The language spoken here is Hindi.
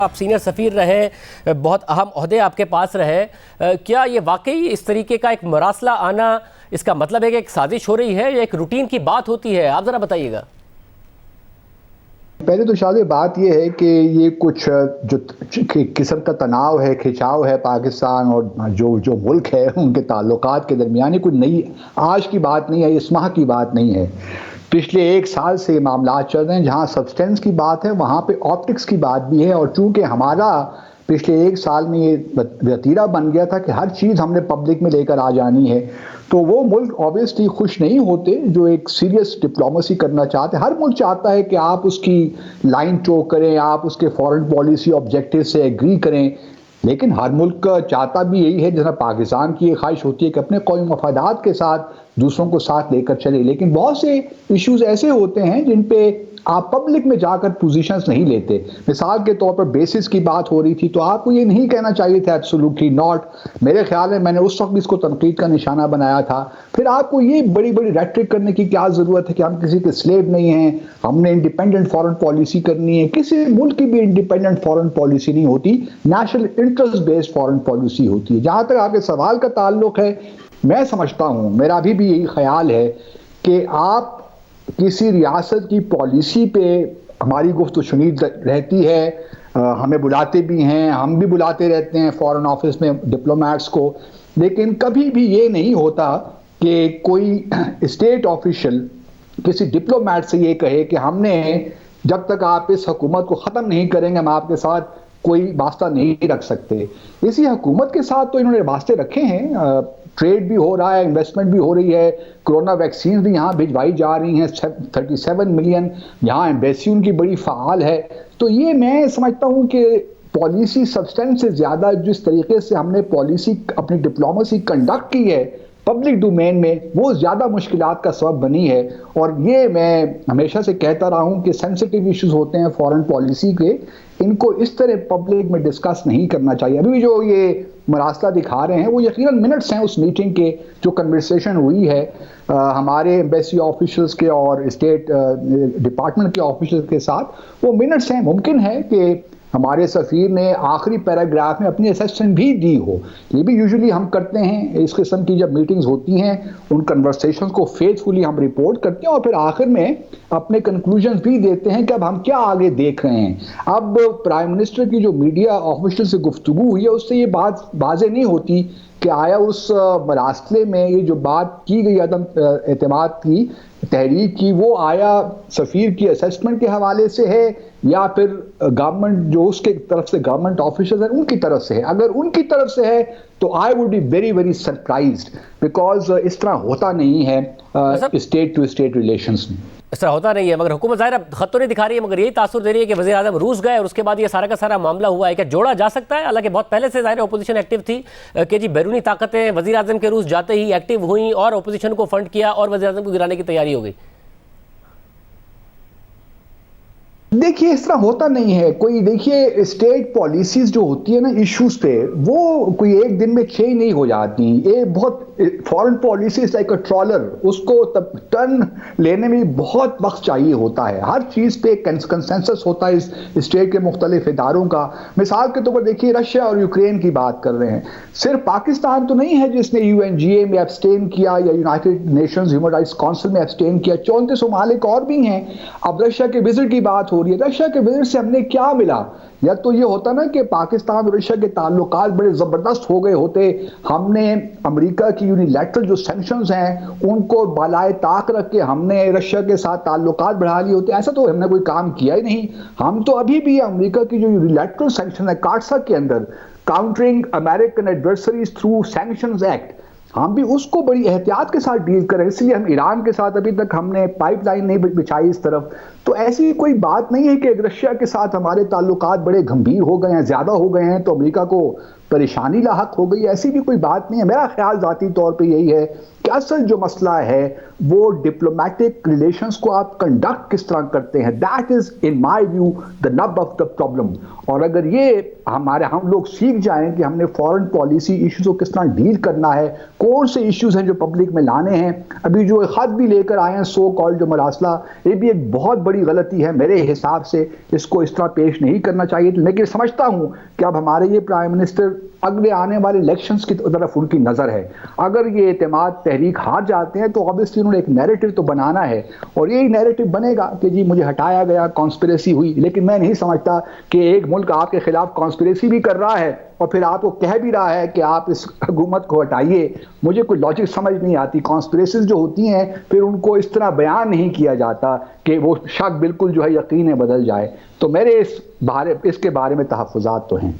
आप सीनियर सफ़ीर रहे, बहुत अहम ओहदे आपके पास रहे, क्या ये वाकई इस तरीके का एक मरासला आना इसका मतलब है कि एक साजिश हो रही है या एक रूटीन की बात होती है? आप ज़रा बताइएगा। पहले तो शायद बात यह है कि ये कुछ जो किस्म का तनाव है, खिंचाव है पाकिस्तान और जो मुल्क है उनके ताल्लुकात के दरमियान, कोई नई आज की बात नहीं है, इस माह की बात नहीं है। पिछले 1 साल से मामला चल रहे हैं। जहाँ सब्सटेंस की बात है वहाँ पे ऑप्टिक्स की बात भी है। और चूंकि हमारा पिछले 1 साल में ये वतीरा बन गया था कि हर चीज़ हमने पब्लिक में लेकर आ जानी है, तो वो मुल्क ऑब्वियसली खुश नहीं होते जो एक सीरियस डिप्लोमेसी करना चाहते। हर मुल्क चाहता है कि आप उसकी लाइन टो करें, आप उसके फॉरेन पॉलिसी ऑब्जेक्टिव से एग्री करें, लेकिन हर मुल्क चाहता भी यही है, जैसा पाकिस्तान की ये ख्वाहिश होती है कि अपने कौमी मफादात के साथ दूसरों को साथ लेकर चले। लेकिन बहुत से इश्यूज ऐसे होते हैं जिन पे आप पब्लिक में जाकर पोजीशंस नहीं लेते। मिसाल के तौर पर बेसिस की बात हो रही थी, तो आपको ये नहीं कहना चाहिए था एब्सोल्युटली नॉट। मेरे ख्याल में मैंने उस वक्त इसको तनकीद का निशाना बनाया था। फिर आपको ये बड़ी बड़ी रेट्रिक करने की क्या ज़रूरत है कि हम किसी के स्लेव नहीं हैं, हमने इंडिपेंडेंट फॉरेन पॉलिसी करनी है। किसी मुल्क की भी इंडिपेंडेंट फॉरेन पॉलिसी नहीं होती, national interest based foreign policy होती है। जहाँ तक आपके सवाल का ताल्लुक है, मैं समझता हूँ, मेरा अभी भी यही ख्याल है कि आप किसी रियासत की पॉलिसी पे हमारी गुफ्तगू सुनी रहती है, हमें बुलाते भी हैं, हम भी बुलाते रहते हैं फॉरेन ऑफिस में डिप्लोमेट्स को, लेकिन कभी भी ये नहीं होता कि कोई स्टेट ऑफिशियल किसी डिप्लोमेट से ये कहे कि हमने जब तक आप इस हुकूमत को ख़त्म नहीं करेंगे हम आपके साथ कोई वास्ता नहीं रख सकते। इसी हुकूमत के साथ तो इन्होंने वास्ते रखे हैं, ट्रेड भी हो रहा है, इन्वेस्टमेंट भी हो रही है, कोरोना वैक्सीन भी यहाँ भिजवाई जा रही हैं, 37 मिलियन, यहाँ एम्बेसी उनकी बड़ी फ़ाल है। तो ये मैं समझता हूँ कि पॉलिसी सब्सटेंस से ज़्यादा जिस तरीके से हमने पॉलिसी अपनी डिप्लोमेसी कंडक्ट की है पब्लिक डोमेन में, वो ज़्यादा मुश्किलात का सबब बनी है। और ये मैं हमेशा से कहता रहा हूँ कि सेंसिटिव इश्यूज होते हैं फॉरेन पॉलिसी के, इनको इस तरह पब्लिक में डिस्कस नहीं करना चाहिए। अभी भी जो ये मरासला दिखा रहे हैं वो यकीनन मिनट्स हैं उस मीटिंग के, जो कन्वर्सेशन हुई है हमारे एम्बेसी ऑफिशियल्स के और स्टेट डिपार्टमेंट के ऑफिशियल्स के साथ, वो मिनट्स हैं। मुमकिन है कि हमारे सफ़ीर ने आखिरी पैराग्राफ में अपनी असेसमेंट भी दी हो। ये भी यूजुअली हम करते हैं, इस किस्म की जब मीटिंग्स होती हैं उन कन्वर्सेशंस को फेथफुली हम रिपोर्ट करते हैं और फिर आखिर में अपने कंक्लूजन्स भी देते हैं कि अब हम क्या आगे देख रहे हैं। अब प्राइम मिनिस्टर की जो मीडिया ऑफिशियल से गुफ्तगू हुई है उससे ये बात वाज़ेह नहीं होती कि आया उस मरासले में ये जो बात की गई अदम एतमाद की तहरीक की, वो आया सफ़ीर की असेसमेंट के हवाले से है या फिर गवर्नमेंट जो उसके तरफ से गवर्नमेंट ऑफिसर्स हैं उनकी तरफ से है। अगर उनकी तरफ से है तो I would be very very surprised, because इस तरह होता नहीं है स्टेट टू स्टेट रिलेशंस में। इस तरह होता नहीं है, मगर हुकूमत ज़ाहिर खत तो नहीं दिखा रही है, मगर यही तासुर दे रही है कि वज़ीर आज़म रूस गए और उसके बाद ये सारा का सारा मामला हुआ है। क्या जोड़ा जा सकता है? हालांकि बहुत पहले से ज़ाहिर अपोजिशन एक्टिव थी कि जी बैरूनी ताकतें वज़ीर आज़म के रूस जाते ही एक्टिव हुई और अपोजिशन को फंड किया और वज़ीर आज़म को गिराने की तैयारी हो गई। देखिए इस तरह होता नहीं है कोई। देखिए स्टेट पॉलिसीज जो होती है ना इश्यूज पे, वो कोई एक दिन में चेंज नहीं हो जाती। ये बहुत फॉरेन पॉलिसी लाइक अ ट्रॉलर, उसको तब टर्न लेने में बहुत वक्त चाहिए होता है। हर चीज़ पे कंसेंसस होता है इस स्टेट के मुख्तलिफ इदारों का। मिसाल के तौर पर देखिए रशिया और यूक्रेन की बात कर रहे हैं, सिर्फ पाकिस्तान तो नहीं है जिसने UNGA में एब्सटेन किया या United Nations human rights council में एब्सटेन किया, 34 ममालिक और भी हैं। अब रशिया के विजिट की बात हो रही है, रशिया के विजिट से हमने क्या मिला? या तो ये होता ना कि पाकिस्तान और रशिया के ताल्लुकात बड़े ज़बरदस्त हो गए होते, हमने अमेरिका की यूनिलैटरल जो सैंक्शंस हैं उनको बालाए ताक रख के हमने रशिया के साथ ताल्लुकात बढ़ा लिए होते। ऐसा तो हमने कोई काम किया ही नहीं। हम तो अभी भी अमेरिका की जो यूनिलैटरल सैंक्शन है काटसा के अंदर, countering American adversaries through sanctions act, हम भी उसको बड़ी एहतियात के साथ डील करें। इसलिए हम ईरान के साथ अभी तक हमने पाइपलाइन नहीं बिछाई इस तरफ। तो ऐसी कोई बात नहीं है कि रशिया के साथ हमारे ताल्लुकात बड़े गंभीर हो गए हैं, ज़्यादा हो गए हैं तो अमेरिका को परेशानी लाहक हो गई, ऐसी भी कोई बात नहीं है। मेरा ख्याल ज़ाती तौर पे यही है कि असल जो मसला है वो डिप्लोमेटिक रिलेशंस को आप कंडक्ट किस तरह करते हैं, that is in my view the नब ऑफ द प्रॉब्लम। और अगर ये हम लोग सीख जाएं कि हमने फॉरेन पॉलिसी इश्यूज को किस तरह डील करना है, कौन से इश्यूज हैं जो पब्लिक में लाने हैं। अभी जो खत भी लेकर आए हैं सो कॉल्ड जो मरासला, ये भी एक बहुत बड़ी गलती है मेरे हिसाब से, इसको इस तरह पेश नहीं करना चाहिए। लेकिन समझता हूं कि अब हमारे ये प्राइम मिनिस्टर अगले आने वाले इलेक्शंस की तरफ उनकी नजर है। अगर ये एतमाद तहरीक हार जाते हैं तो ऑब्वियसली उन्होंने एक नैरेटिव तो बनाना है, और यही नैरेटिव बनेगा कि जी मुझे हटाया गया, कॉन्स्पिरेसी हुई। लेकिन मैं नहीं समझता कि एक मुल्क आपके खिलाफ कॉन्स्पिरेसी भी कर रहा है और फिर आपको कह भी रहा है कि आप इस हुकूमत को हटाइए। मुझे कोई लॉजिक समझ नहीं आती। कॉन्स्पिरेसीज जो होती हैं फिर उनको इस तरह बयान नहीं किया जाता कि वो शक बिल्कुल जो है यकीन बदल जाए। तो मेरे इसके बारे में तहफ़्फ़ुज़ात तो हैं।